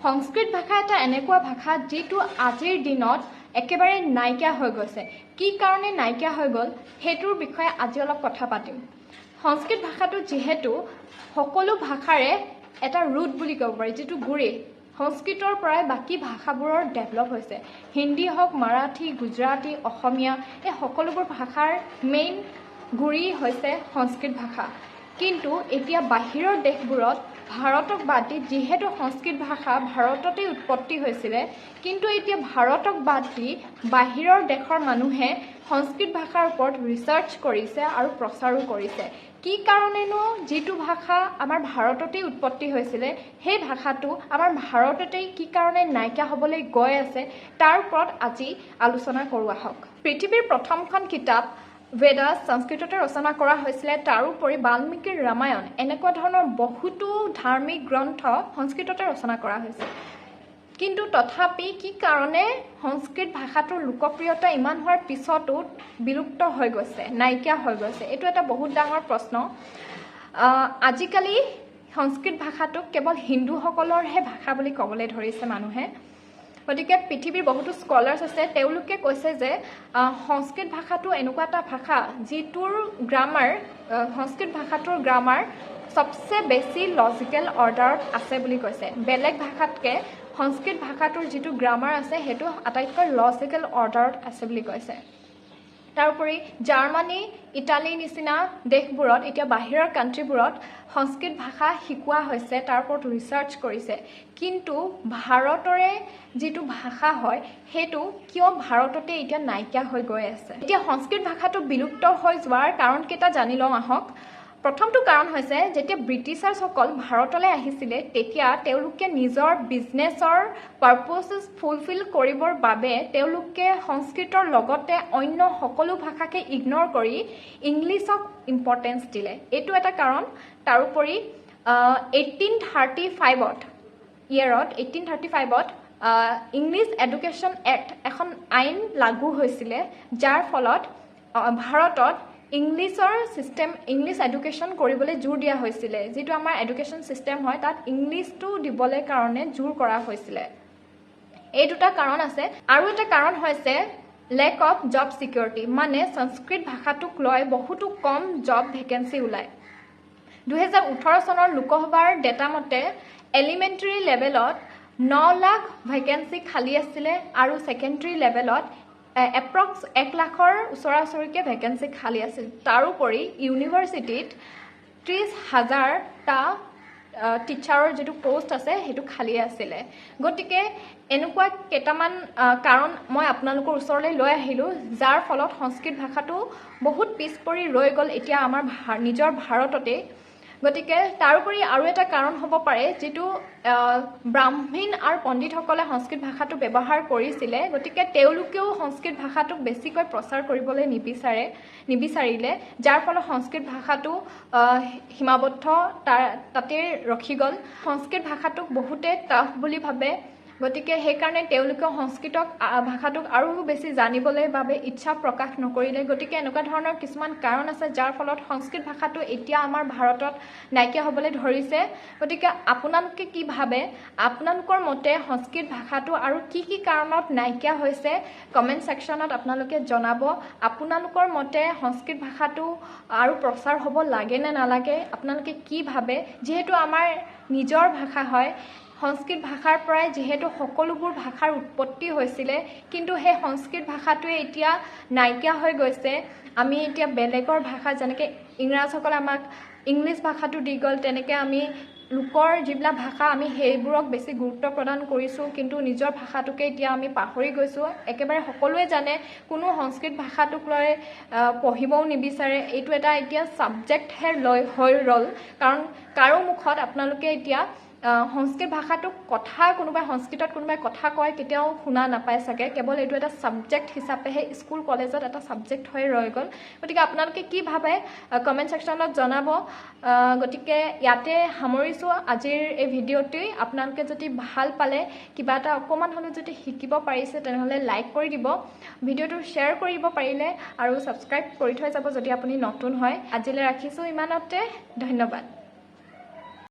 সংস্কৃত ভাষা এটা এনেকুৱা ভাষা যিটো আজিৰ দিনত একেবাৰে নাইকিয়া হৈ গৈছে। কি কাৰণে নাইকিয়া হৈ গ'ল সেইটোৰ বিষয়ে আজি অলপ কথা পাতিম। সংস্কৃত ভাষাটো যিহেতু সকলো ভাষাৰে এটা ৰুট বুলি ক'ব পাৰি, যিটো গুৰি সংস্কৃতৰ পৰাই বাকী ভাষাবোৰৰ ডেভেলপ হৈছে। হিন্দী হওক, মাৰাঠী, গুজৰাটী, অসমীয়া, এই সকলোবোৰ ভাষাৰ মেইন গুৰি হৈছে সংস্কৃত ভাষা। কিন্তু এতিয়া বাহিৰৰ দেশবোৰত ভাৰতক বাদ দি, যিহেতু সংস্কৃত ভাষা ভাৰততেই উৎপত্তি হৈছিলে, কিন্তু এতিয়া ভাৰতক বাদ দি বাহিৰৰ দেশৰ মানুহে সংস্কৃত ভাষাৰ ওপৰত ৰিচাৰ্চ কৰিছে আৰু প্ৰচাৰো কৰিছে। কি কাৰণেনো যিটো ভাষা আমাৰ ভাৰততেই উৎপত্তি হৈছিলে সেই ভাষাটো আমাৰ ভাৰততেই কি কাৰণে নাইকিয়া হ'বলৈ গৈ আছে তাৰ ওপৰত আজি আলোচনা কৰোঁ আহক। পৃথিৱীৰ প্ৰথমখন কিতাপ বেদাস সংস্কৃততে ৰচনা কৰা হৈছিলে। তাৰোপৰি বাল্মীকিৰ ৰামায়ণ এনেকুৱা ধৰণৰ বহুতো ধাৰ্মিক গ্ৰন্থ সংস্কৃততে ৰচনা কৰা হৈছে। কিন্তু তথাপি কি কাৰণে সংস্কৃত ভাষাটোৰ লোকপ্ৰিয়তা ইমান হোৱাৰ পিছতো বিলুপ্ত হৈ গৈছে, নাইকিয়া হৈ গৈছে, এইটো এটা বহুত ডাঙৰ প্ৰশ্ন। আজিকালি সংস্কৃত ভাষাটোক কেৱল হিন্দুসকলৰহে ভাষা বুলি ক'বলৈ ধৰিছে মানুহে। গতিকে পৃথিৱীৰ বহুতো স্কলাৰ্ছ আছে, তেওঁলোকে কৈছে যে সংস্কৃত ভাষাটো এনেকুৱা এটা ভাষা যিটোৰ গ্ৰামাৰ, সংস্কৃত ভাষাটোৰ গ্ৰামাৰ সবচে বেছি লজিকেল অৰ্ডাৰত আছে বুলি কৈছে। বেলেগ ভাষাতকৈ সংস্কৃত ভাষাটোৰ যিটো গ্ৰামাৰ আছে সেইটো আটাইতকৈ লজিকেল অৰ্ডাৰত আছে বুলি কৈছে। তাৰোপৰি জাৰ্মানী, ইটালীৰ নিচিনা দেশবোৰত, এতিয়া বাহিৰৰ কাণ্ট্ৰিবোৰত সংস্কৃত ভাষা শিকোৱা হৈছে, তাৰ ওপৰত ৰিচাৰ্চ কৰিছে। কিন্তু ভাৰতৰে যিটো ভাষা হয় সেইটো কিয় ভাৰততে এতিয়া নাইকিয়া হৈ গৈ আছে। এতিয়া সংস্কৃত ভাষাটো বিলুপ্ত হৈ যোৱাৰ কাৰণকেইটা জানি লওঁ আহক। প্ৰথমটো কাৰণ হৈছে যেতিয়া ব্ৰিটিছাৰসকল ভাৰতলৈ আহিছিলে তেতিয়া তেওঁলোকে নিজৰ বিজনেছৰ পাৰ্পচেছ ফুলফিল কৰিবৰ বাবে তেওঁলোকে সংস্কৃতৰ লগতে অন্য সকলো ভাষাকে ইগন'ৰ কৰি ইংলিছক ইম্পৰ্টেঞ্চ দিলে, এইটো এটা কাৰণ। তাৰোপৰি 1835ত ইংলিছ এডুকেশ্যন এক্ট এখন আইন লাগু হৈছিলে, যাৰ ফলত ভাৰতত ইংলিছ এডুকেশ্যন কৰিবলৈ জোৰ দিয়া হৈছিলে। যিটো আমাৰ এডুকেশ্যন ছিষ্টেম হয় তাত ইংলিছটো দিবলৈ কাৰণে জোৰ কৰা হৈছিলে। এই দুটা কাৰণ আছে। আৰু এটা কাৰণ হৈছে লেক অফ জব ছিকিউৰিটি, মানে সংস্কৃত ভাষাটোক লৈ বহুতো কম জব ভেকেঞ্চি ওলায়। 2018 চনৰ লোকসভাৰ ডেটা মতে এলিমেণ্টেৰী লেভেলত 9 লাখ ভেকেঞ্চি খালী আছিলে আৰু ছেকেণ্ডেৰী লেভেলত এপ্ৰক্স 1 লাখৰ ওচৰা-ওচৰিকৈ ভেকেঞ্চি খালী আছিল। তাৰোপৰি ইউনিভাৰ্চিটিত 30,000টা টিচাৰৰ যিটো পষ্ট আছে সেইটো খালী আছিলে। গতিকে এনেকুৱা কেইটামান কাৰণ মই আপোনালোকৰ ওচৰলৈ লৈ আহিলোঁ, যাৰ ফলত সংস্কৃত ভাষাটো বহুত পিছ পৰি ৰৈ গ'ল এতিয়া আমাৰ নিজৰ ভাৰততে। গতিকে তাৰোপৰি আৰু এটা কাৰণ হ'ব পাৰে, যিটো ব্ৰাহ্মণ আৰু পণ্ডিতসকলে সংস্কৃত ভাষাটো ব্যৱহাৰ কৰিছিলে, গতিকে তেওঁলোকেও সংস্কৃত ভাষাটোক বেছিকৈ প্ৰচাৰ কৰিবলৈ নিবিচাৰিলে, যাৰ ফলত সংস্কৃত ভাষাটো সীমাবদ্ধ তাতে ৰখি গ'ল। সংস্কৃত ভাষাটোক বহুতে টাফ বুলি ভাবে, গতিকে সেইকাৰণে তেওঁলোকে সংস্কৃত ভাষাটোক আৰু বেছি জানিবলৈ বাবে ইচ্ছা প্ৰকাশ নকৰিলে। গতিকে এনেকুৱা ধৰণৰ কিছুমান কাৰণ আছে যাৰ ফলত সংস্কৃত ভাষাটো এতিয়া আমাৰ ভাৰতত নাইকিয়া হ'বলৈ ধৰিছে। গতিকে আপোনালোকে কি ভাবে, আপোনালোকৰ মতে সংস্কৃত ভাষাটো আৰু কি কি কাৰণত নাইকিয়া হৈছে কমেণ্ট ছেকশ্যনত আপোনালোকে জনাব। আপোনালোকৰ মতে সংস্কৃত ভাষাটো আৰু প্ৰচাৰ হ'ব লাগে নে নালাগে, আপোনালোকে কি ভাবে। যিহেতু আমাৰ নিজৰ ভাষা হয়, সংস্কৃত ভাষাৰ পৰাই যিহেতু সকলোবোৰ ভাষাৰ উৎপত্তি হৈছিলে, কিন্তু সেই সংস্কৃত ভাষাটোৱে এতিয়া নাইকিয়া হৈ গৈছে। আমি এতিয়া বেলেগৰ ভাষা, যেনেকৈ ইংৰাজসকলে আমাক ইংলিছ ভাষাটো দি গ'ল, তেনেকৈ আমি লোকৰ যিবিলাক ভাষা আমি সেইবোৰক বেছি গুৰুত্ব প্ৰদান কৰিছোঁ, কিন্তু নিজৰ ভাষাটোকে এতিয়া আমি পাহৰি গৈছোঁ। একেবাৰে সকলোৱে জানে কোনো সংস্কৃত ভাষাটোক লৈ পঢ়িবও নিবিচাৰে। এইটো এটা এতিয়া ছাবজেক্টহে হৈ ৰ'ল, কাৰণ কাৰো মুখত আপোনালোকে এতিয়া সংস্কৃত ভাষাটোক কোনোবাই সংস্কৃতত কোনোবাই কথা কয় কেতিয়াও শুনা নাপায় চাগে। কেৱল এইটো এটা ছাবজেক্ট হিচাপেহে স্কুল কলেজত এটা ছাবজেক্ট হৈ ৰৈ গ'ল। গতিকে আপোনালোকে কি ভাবে কমেণ্ট ছেকশ্যনত জনাব। গতিকে ইয়াতে সামৰিছোঁ আজিৰ এই ভিডিঅ'টি। আপোনালোকে যদি ভাল পালে, কিবা এটা অকণমান হ'লেও যদি শিকিব পাৰিছে, তেনেহ'লে লাইক কৰি দিব, ভিডিঅ'টো শ্বেয়াৰ কৰিব পাৰিলে, আৰু ছাবস্ক্ৰাইব কৰি থৈ যাব যদি আপুনি নতুন হয়। আজিলৈ ৰাখিছোঁ ইমানতে, ধন্যবাদ।